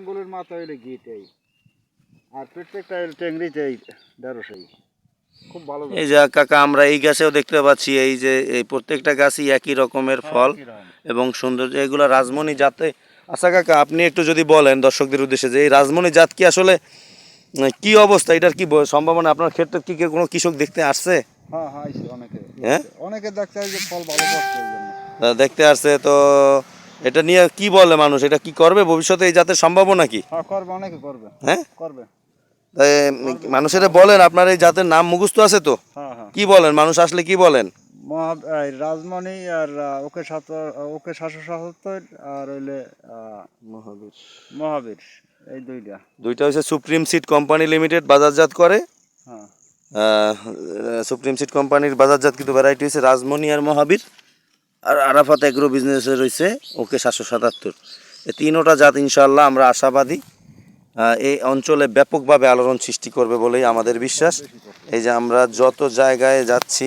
আঙ্গুলের মাথা হইলে গিটাই আর প্রত্যেকটা টেংরিতেই ১৫০০। খুব ভালো। এই যে কাকা আমরা এই গাছেও দেখতে পাচ্ছি এই যে এই প্রত্যেকটা গাছই একই রকমের ফল এবং সৌন্দর্য। এগুলো রাজমণি জাতে। আচ্ছা কাকা আপনি একটু যদি বলেন দর্শকদের উদ্দেশ্যে যে এই রাজমণি জাত কি আসলে কি অবস্থা, এটার কি সম্ভাবনা, আপনার ক্ষেত্রে কি কোনো কৃষক দেখতে আসছে? হ্যাঁ হ্যাঁ, অনেকে হ্যাঁ অনেকে দেখতে হয় যে ফল ভালো পাচ্ছে এই জন্য দেখতে আসছে। তো এটা নিয়ে কি বলে মানুষ, এটা কি করবে ভবিষ্যতে এই জাতের সম্ভাবনা কি? হ্যাঁ করবে, অনেকে করবে। হ্যাঁ করবে। তাই মানুষের বলেন আপনার এই জাতের নাম মুখস্থ আছে তো? হ্যাঁ হ্যাঁ। কি বলেন মানুষ আসলে কি বলেন? রাজমণি আর ওকে ৭৭৭ আর হইলে মহাবীর। মহাবীর, এই দুইটা। দুইটা হচ্ছে সুপ্রিম সিড কোম্পানি লিমিটেড বাজারজাত করে। হ্যাঁ সুপ্রিম সিড কোম্পানির বাজারজাত কিন্তু ভ্যারাইটি হচ্ছে রাজমণি আর মহাবীর। আর আরাফাত এগ্রো বিজনেসে রয়েছে ওকে ৭৭৭। এই তিনোটা জাত ইনশাআল্লাহ আমরা আশাবাদী এই অঞ্চলে ব্যাপকভাবে আলোড়ন সৃষ্টি করবে বলেই আমাদের বিশ্বাস। এই যে আমরা যত জায়গায় যাচ্ছি